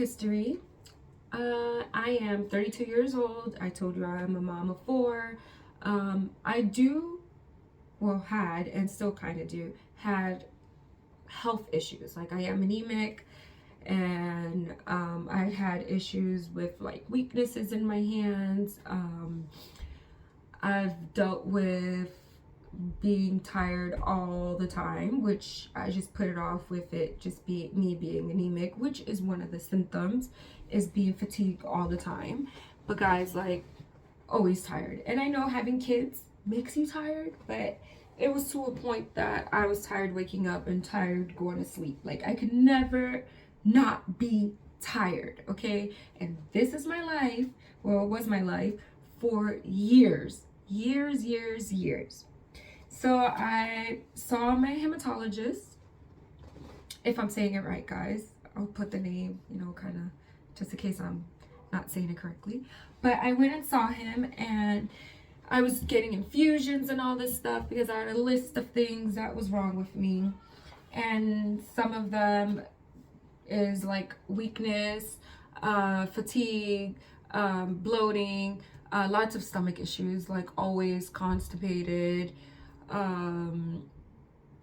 history. I am 32 years old. I told you I'm a mom of four. I do, well, had and still kind of do, had health issues. Like I am anemic, and I had issues with like weaknesses in my hands. I've dealt with being tired all the time, which I just put it off with it just being me being anemic, which is one of the symptoms, is being fatigued all the time. But guys, like, always tired. And I know having kids makes you tired, but it was to a point that I was tired waking up and tired going to sleep. Like I could never not be tired, okay? And this is my life, well, it was my life for years, years. So I saw my hematologist, if I'm saying it right, guys. I'll put the name, kind of just in case I'm not saying it correctly. But I went and saw him, and I was getting infusions and all this stuff because I had a list of things that was wrong with me. And some of them is like weakness, fatigue, bloating, lots of stomach issues, like always constipated,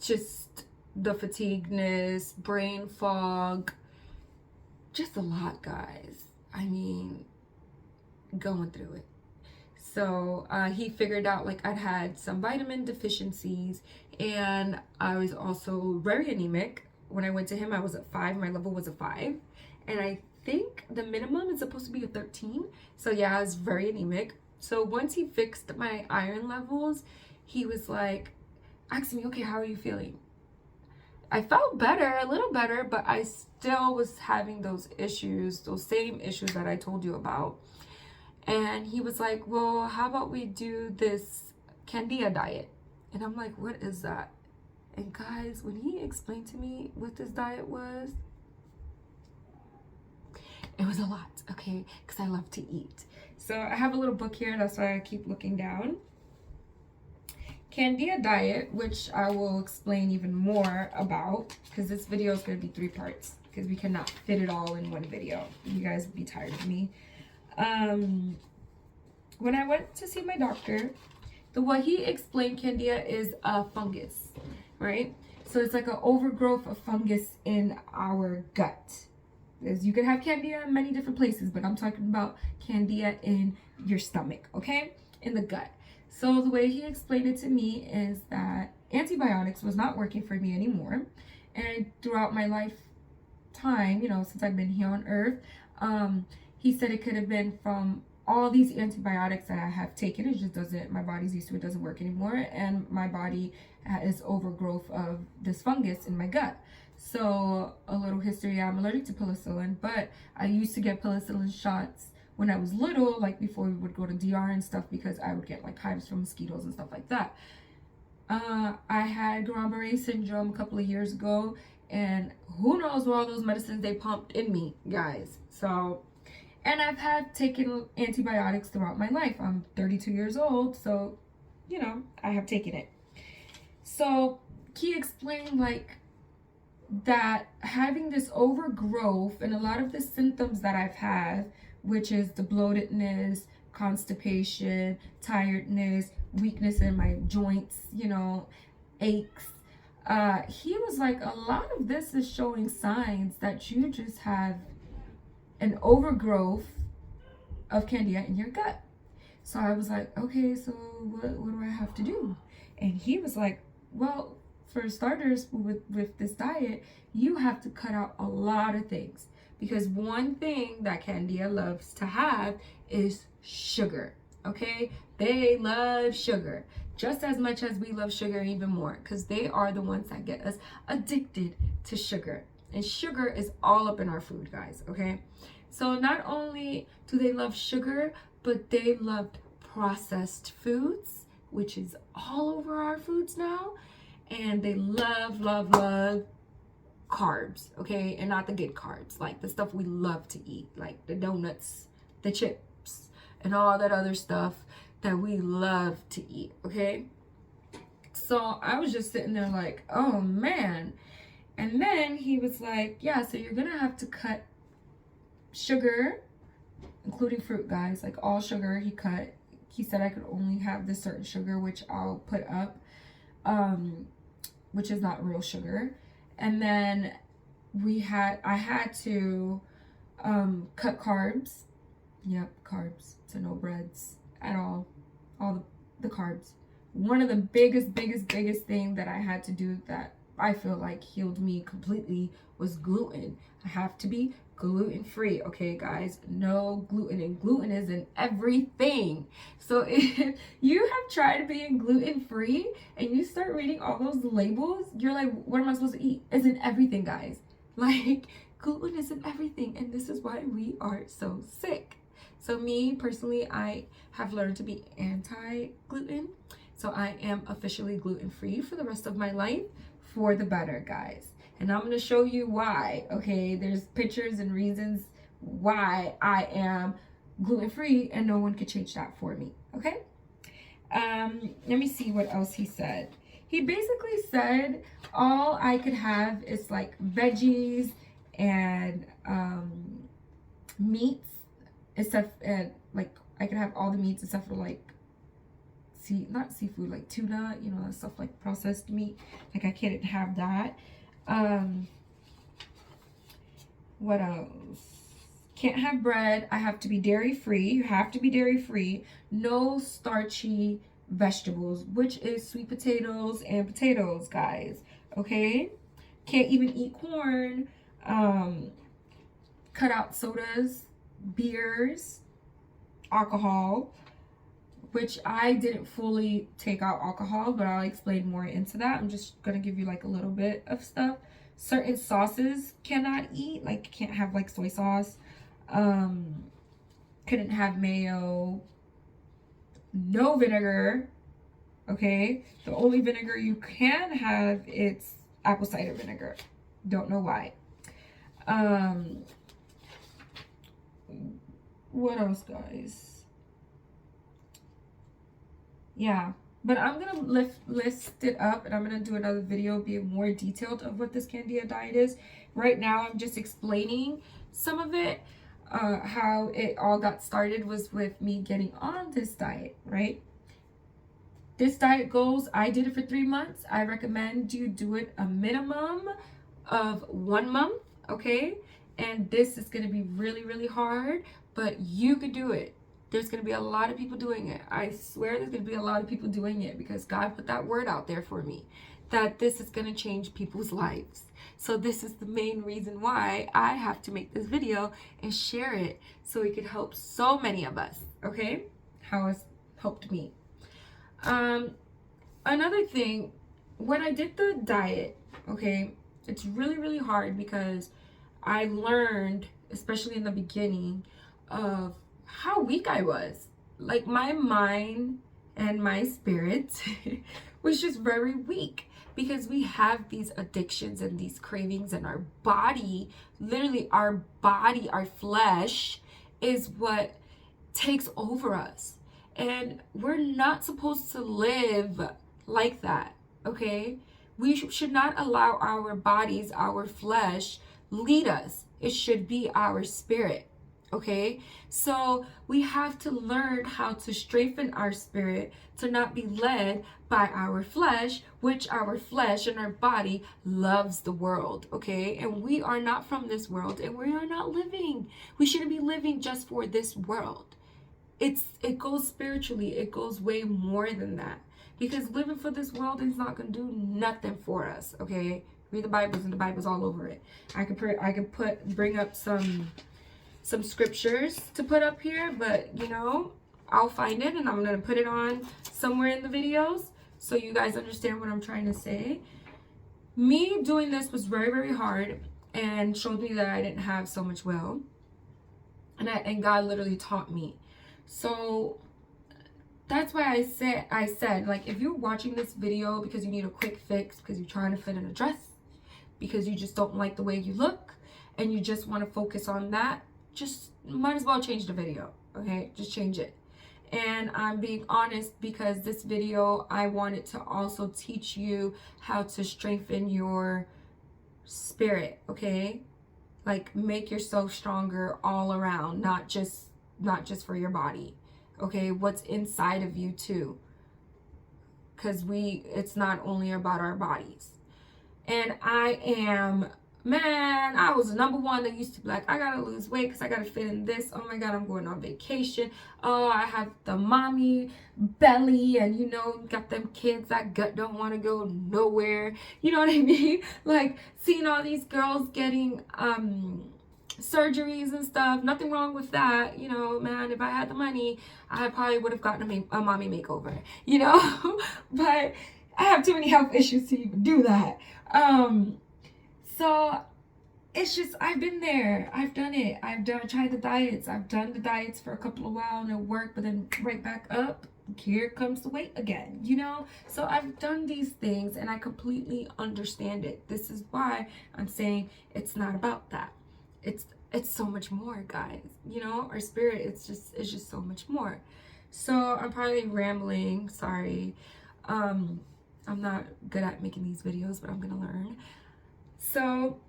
just the fatigueness, brain fog, just a lot, guys. I mean, going through it. So he figured out like I'd had some vitamin deficiencies, and I was also very anemic. When I went to him, I was at 5. My level was a 5, and I think the minimum is supposed to be a 13. So yeah, I was very anemic. So once he fixed my iron levels, he was like asking me, okay, how are you feeling? I felt better, a little better, but I still was having those issues, those same issues that I told you about. And he was like, well, how about we do this Candida diet? And I'm like, what is that? And guys, when he explained to me what this diet was, it was a lot, okay? Because I love to eat. So I have a little book here. That's why I keep looking down. Candida diet, which I will explain even more about, because this video is going to be 3 parts, because we cannot fit it all in one video. You guys would be tired of me. When I went to see my doctor, what he explained Candida is a fungus, right? So it's like an overgrowth of fungus in our gut. As you can have Candida in many different places, but I'm talking about Candida in your stomach, okay? In the gut. So the way he explained it to me is that antibiotics was not working for me anymore. And throughout my lifetime, since I've been here on earth, he said it could have been from all these antibiotics that I have taken. It just doesn't, my body's used to it, doesn't work anymore. And my body is overgrowth of this fungus in my gut. So a little history, I'm allergic to penicillin, but I used to get penicillin shots when I was little, like before we would go to DR and stuff, because I would get like hives from mosquitoes and stuff like that. I had Guillain-Barré syndrome a couple of years ago, and who knows what all those medicines they pumped in me, guys. So, and I've had taken antibiotics throughout my life. I'm 32 years old, so, I have taken it. So he explained like that having this overgrowth and a lot of the symptoms that I've had, which is the bloatedness, constipation, tiredness, weakness in my joints, aches. He was like, a lot of this is showing signs that you just have an overgrowth of Candida in your gut. So I was like, okay, so what do I have to do? And he was like, well, for starters, with this diet, you have to cut out a lot of things. Because one thing that Candida loves to have is sugar, okay? They love sugar just as much as we love sugar, even more, because they are the ones that get us addicted to sugar. And sugar is all up in our food, guys, okay? So not only do they love sugar, but they love processed foods, which is all over our foods now. And they love carbs, okay? And not the good carbs, like the stuff we love to eat, like the donuts, the chips, and all that other stuff that we love to eat, okay? So I was just sitting there like, oh man. And then he was like, yeah, so you're gonna have to cut sugar, including fruit, guys, like all sugar he cut. He said I could only have this certain sugar, which I'll put up, which is not real sugar. And then I had to cut carbs. Yep, carbs. So no breads at all. All the carbs. One of the biggest thing that I had to do that I feel like healed me completely was gluten. I have to be gluten free, okay, guys? No gluten, and gluten is in everything. So if you have tried being gluten free and you start reading all those labels, you're like, what am I supposed to eat? It's in everything, guys. Like, gluten is in everything, and this is why we are so sick. So me personally, I have learned to be anti-gluten. So I am officially gluten-free for the rest of my life, for the better, guys. And I'm going to show you why, okay? There's pictures and reasons why I am gluten-free, and no one could change that for me, okay? Let me see what else he said. He basically said all I could have is like veggies and meats, except like I could have all the meats except for like not seafood, like tuna, you know, stuff like processed meat. Like I couldn't have that. What else? Can't have bread. I have to be dairy free. You have to be dairy free. No starchy vegetables, which is sweet potatoes and potatoes, guys. Okay? Can't even eat corn. Cut out sodas, beers, alcohol, which I didn't fully take out alcohol, but I'll explain more into that. I'm just gonna give you like a little bit of stuff. Certain sauces cannot eat, like can't have like soy sauce. Couldn't have mayo. No vinegar. Okay, the only vinegar you can have, it's apple cider vinegar. Don't know why. What else, guys? Yeah, but I'm gonna list it up, and I'm gonna do another video being more detailed of what this Candia diet is. Right now I'm just explaining some of it. How it all got started was with me getting on this diet, right? This diet goes, I did it for 3 months. I recommend you do it a minimum of 1 month, okay? And this is gonna be really hard, but you could do it. There's going to be a lot of people doing it. I swear there's going to be a lot of people doing it because God put that word out there for me, that this is going to change people's lives. So this is the main reason why I have to make this video and share it so it could help so many of us, okay? How it's helped me. Another thing, when I did the diet, okay, it's really hard because I learned, especially in the beginning, of how weak I was. Like my mind and my spirit was just very weak because we have these addictions and these cravings, and our body, literally our body, our flesh is what takes over us. And we're not supposed to live like that, okay? We should not allow our bodies, our flesh, lead us. It should be our spirit. Okay, so we have to learn how to strengthen our spirit to not be led by our flesh, which our flesh and our body loves the world. Okay, and we are not from this world, and we are not living. We shouldn't be living just for this world. It goes spiritually. It goes way more than that, because living for this world is not gonna do nothing for us. Okay, read the Bibles, and the Bible's all over it. I could bring up some scriptures to put up here, but you know, I'll find it and I'm gonna put it on somewhere in the videos so you guys understand what I'm trying to say. Me doing this was very hard and showed me that I didn't have so much will, and God literally taught me. So that's why I said like, if you're watching this video because you need a quick fix, because you're trying to fit in a dress, because you just don't like the way you look and you just want to focus on that, just might as well change the video, okay? Just change it. And I'm being honest because this video, I wanted to also teach you how to strengthen your spirit, okay? Like, make yourself stronger all around, not just for your body. Okay, what's inside of you too. Because it's not only about our bodies. And I was the number one that used to be like, I gotta lose weight because I gotta fit in this. Oh my God, I'm going on vacation. Oh, I have the mommy belly, and got them kids that gut don't want to go nowhere. You know what I mean? Like, seeing all these girls getting surgeries and stuff. Nothing wrong with that. Man, if I had the money, I probably would have gotten a mommy makeover, but I have too many health issues to even do that. So it's just, I've been there. I've done it. Tried the diets. I've done the diets for a couple of while and it worked, but then right back up, here comes the weight again, So I've done these things and I completely understand it. This is why I'm saying it's not about that. It's so much more, guys. Our spirit, it's just so much more. So I'm probably rambling, sorry. I'm not good at making these videos, but I'm gonna learn. So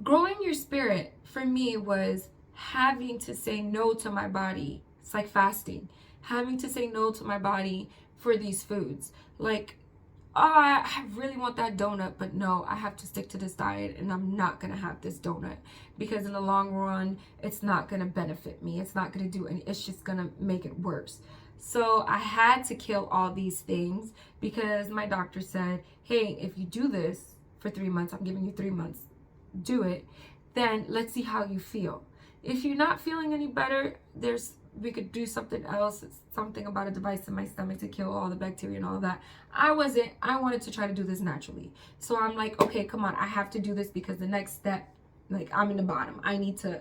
growing your spirit for me was having to say no to my body. It's like fasting, having to say no to my body for these foods. Like, oh, I really want that donut, but no, I have to stick to this diet and I'm not gonna have this donut because in the long run, it's not gonna benefit me. It's not gonna do any, it's just gonna make it worse. So I had to kill all these things because my doctor said, hey, if you do this for 3 months, I'm giving you 3 months, do it, then let's see how you feel. If you're not feeling any better, we could do something else. It's something about a device in my stomach to kill all the bacteria and all of that. I wanted to try to do this naturally. So I'm like, okay, come on, I have to do this because the next step, like, I'm in the bottom. I need to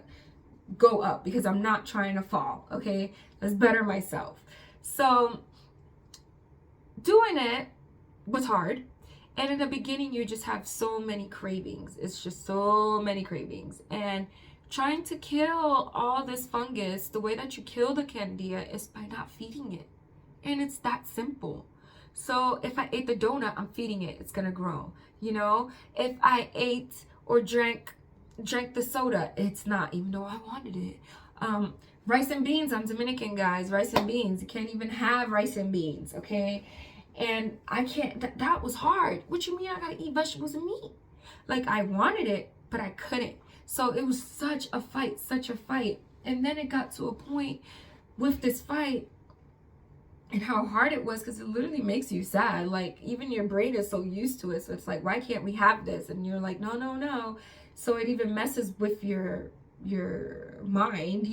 go up because I'm not trying to fall, okay? Let's better myself. So doing it was hard. And in the beginning, you just have so many cravings. It's just so many cravings. And trying to kill all this fungus, the way that you kill the candida is by not feeding it. And it's that simple. So if I ate the donut, I'm feeding it. It's going to grow. If I ate or drank the soda, it's not, even though I wanted it. Rice and beans, I'm Dominican, guys. Rice and beans. You can't even have rice and beans, okay? And I can't, that was hard. What you mean I gotta eat vegetables and meat? Like, I wanted it, but I couldn't. So it was such a fight. And then it got to a point with this fight and how hard it was, because it literally makes you sad. Like, even your brain is so used to it. So it's like, why can't we have this? And you're like, no. So it even messes with your mind,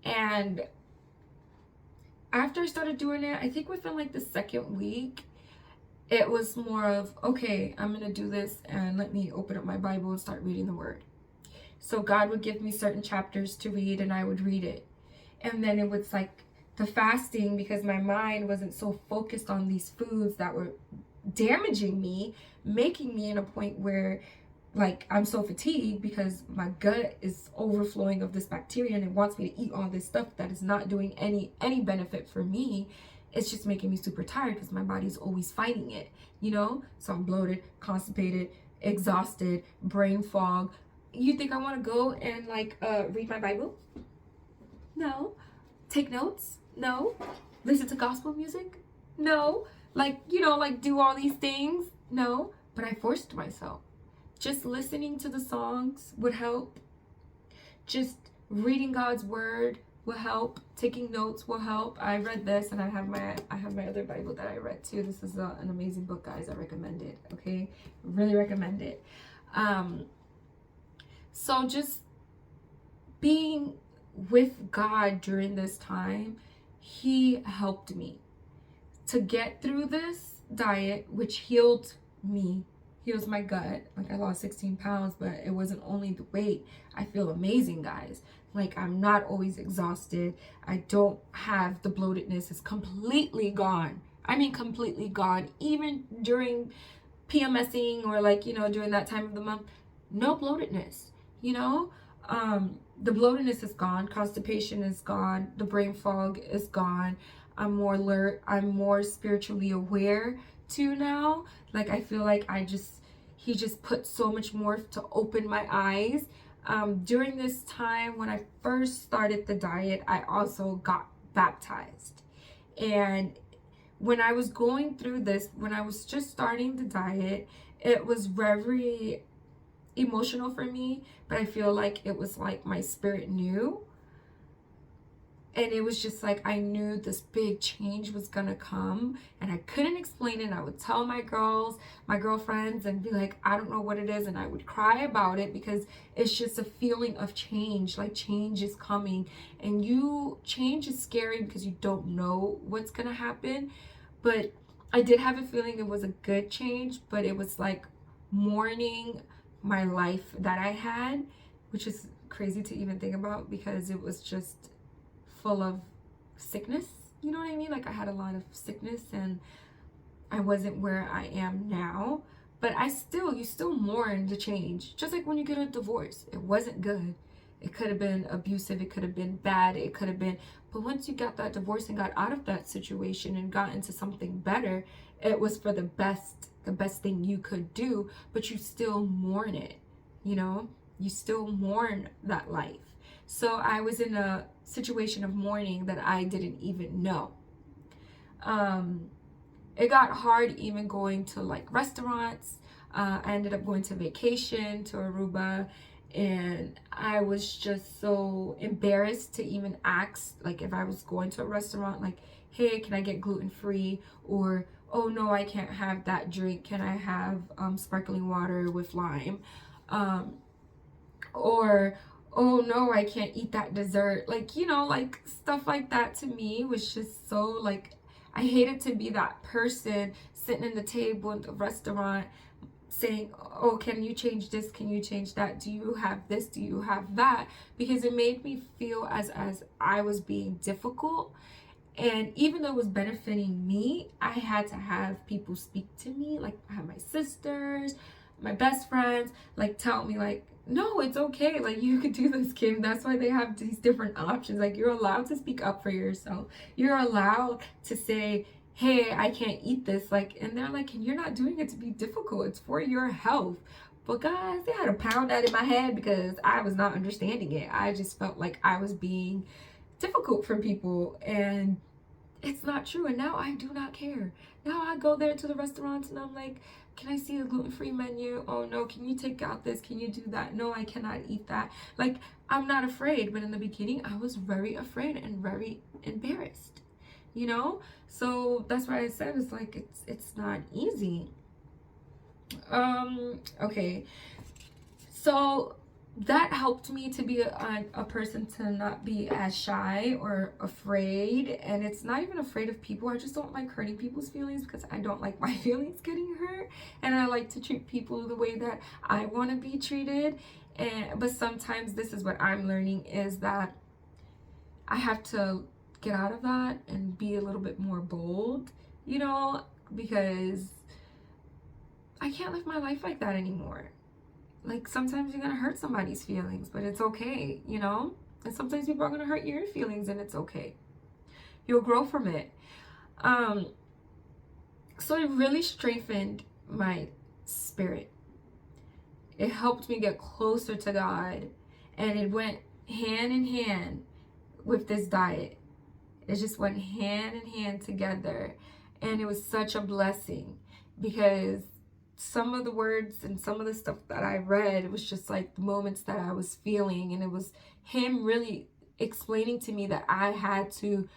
And after I started doing it, I think within like the second week, it was more of, okay, I'm going to do this and let me open up my Bible and start reading the word. So God would give me certain chapters to read and I would read it. And then it was like the fasting, because my mind wasn't so focused on these foods that were damaging me, making me in a point where, like, I'm so fatigued because my gut is overflowing of this bacteria and it wants me to eat all this stuff that is not doing any benefit for me. It's just making me super tired because my body's always fighting it, So I'm bloated, constipated, exhausted, brain fog. You think I want to go and read my Bible? No. Take notes? No. Listen to gospel music? No. Do all these things? No. But I forced myself. Just listening to the songs would help. Just reading God's word will help. Taking notes will help. I read this and I have my other Bible that I read too. This is an amazing book, guys. I recommend it. Okay? Really recommend it. So just being with God during this time, He helped me to get through this diet, which healed me, heals my gut. Like, I lost 16 pounds, but it wasn't only the weight. I feel amazing, guys. Like, I'm not always exhausted. I don't have the bloatedness. It's completely gone. I mean, completely gone. Even during PMSing or during that time of the month, no bloatedness, the bloatedness is gone. Constipation is gone. The brain fog is gone. I'm more alert. I'm more spiritually aware too now. Like, I feel like he just put so much more to open my eyes. During this time when I first started the diet, I also got baptized. And when I was going through this, when I was just starting the diet, it was very emotional for me, but I feel like it was like my spirit knew. And it was just like I knew this big change was gonna come, and I couldn't explain it. And I would tell my girlfriends, and be like, I don't know what it is, and I would cry about it because it's just a feeling of change. Like, change is coming, and change is scary because you don't know what's gonna happen. But I did have a feeling it was a good change, but it was like mourning my life that I had, which is crazy to even think about because it was just full of sickness. You know what I mean? Like, I had a lot of sickness and I wasn't where I am now. But you still mourn the change. Just like when you get a divorce, it wasn't good. It could have been abusive, it could have been bad, it could have been, but once you got that divorce and got out of that situation and got into something better, it was for the best thing you could do, but you still mourn it, you know? You still mourn that life. So I was in a situation of mourning that I didn't even know. It got hard even going to like restaurants. I ended up going to vacation to Aruba, and I was just so embarrassed to even ask, like, if I was going to a restaurant, like, hey, can I get gluten-free? Or, oh no, I can't have that drink. Can I have sparkling water with lime? Or, oh no, I can't eat that dessert. Like, you know, like stuff like that to me was just so like, I hated to be that person sitting in the table in the restaurant saying, oh, can you change this? Can you change that? Do you have this? Do you have that? Because it made me feel as I was being difficult. And even though it was benefiting me, I had to have people speak to me. Like, I had my sisters, my best friends, like, tell me, like, no, it's okay. Like, you could do this, Kim. That's why they have these different options. Like, you're allowed to speak up for yourself. You're allowed to say, hey, I can't eat this. Like, and they're like, and you're not doing it to be difficult. It's for your health. But guys, they had to pound that in my head because I was not understanding it. I just felt like I was being difficult for people, and it's not true. And now I do not care. Now I go there to the restaurants and I'm like, can I see a gluten-free menu? Oh no, can you take out this? Can you do that? No, I cannot eat that. Like, I'm not afraid, but in the beginning I was very afraid and very embarrassed, you know? So that's why I said it's like it's not easy. Okay. So that helped me to be a person to not be as shy or afraid. And it's not even afraid of people. I just don't like hurting people's feelings because I don't like my feelings getting hurt. And I like to treat people the way that I want to be treated. But sometimes this is what I'm learning, is that I have to get out of that and be a little bit more bold, you know, because I can't live my life like that anymore. Like, sometimes you're gonna hurt somebody's feelings, but it's okay, you know? And sometimes people are gonna hurt your feelings, and it's okay. You'll grow from it. So it really strengthened my spirit. It helped me get closer to God, and it went hand in hand with this diet. It just went hand in hand together, and it was such a blessing because some of the words and some of the stuff that I read, it was just like the moments that I was feeling, and it was him really explaining to me that I had to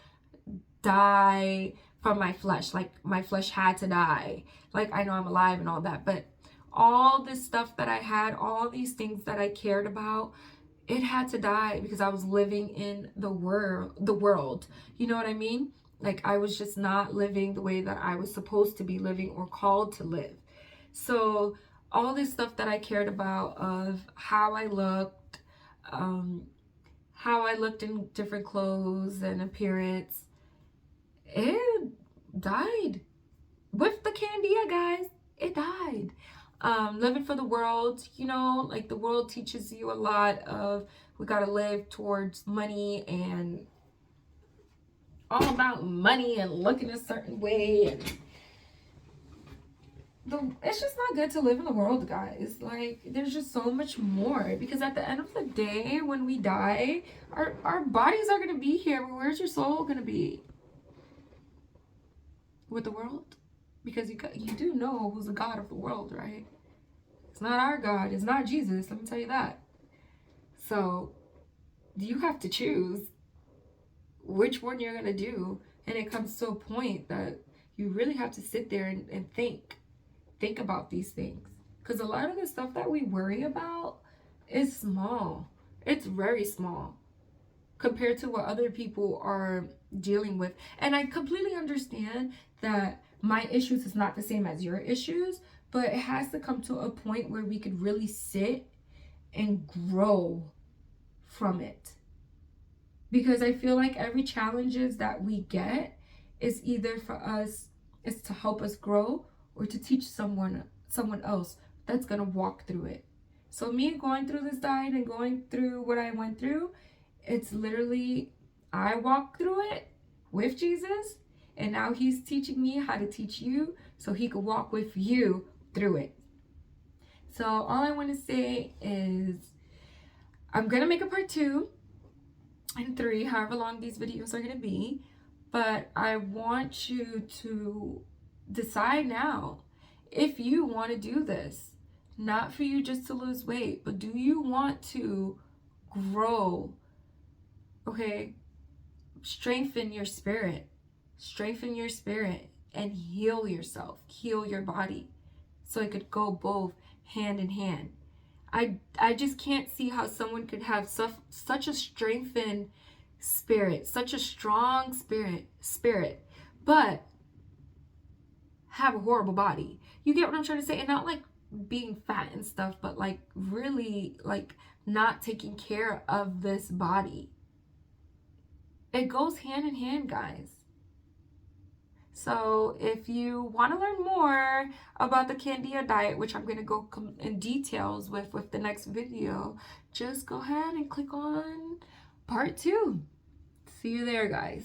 die from my flesh. Like, my flesh had to die. Like, I know I'm alive and all that, but all this stuff that I had, all these things that I cared about, it had to die because I was living in the world. You know what I mean? Like, I was just not living the way that I was supposed to be living or called to live. So all this stuff that I cared about, of how I looked in different clothes and appearance, it died with the Candia, guys. It died. Living for the world, you know, like, the world teaches you a lot of, we gotta live towards money and all about money and looking a certain way, and it's just not good to live in the world, guys. Like, there's just so much more, because at the end of the day, when we die, our bodies are gonna be here, but where's your soul gonna be? With the world? Because you do know who's the God of the world, right? It's not our God. It's not Jesus. Let me tell you that. So you have to choose which one you're gonna do, and it comes to a point that you really have to sit there and think about these things, because a lot of the stuff that we worry about is small. It's very small compared to what other people are dealing with. And I completely understand that my issues is not the same as your issues, but it has to come to a point where we could really sit and grow from it. Because I feel like every challenges that we get is either for us, is to help us grow, or to teach someone else that's gonna walk through it. So me going through this diet and going through what I went through, it's literally, I walked through it with Jesus, and now he's teaching me how to teach you so he could walk with you through it. So all I want to say is I'm gonna make a part 2 and 3, however long these videos are gonna be, but I want you to decide now if you want to do this. Not for you just to lose weight, but do you want to grow? Okay, strengthen your spirit, and heal yourself, heal your body, so it could go both hand in hand. I just can't see how someone could have such a strengthened spirit, such a strong spirit, but have a horrible body. You get what I'm trying to say? And not like being fat and stuff, but like really like not taking care of this body. It goes hand in hand, guys. So if you want to learn more about the Candia diet, which I'm going to go in details with the next video, just go ahead and click on part 2. See you there, guys.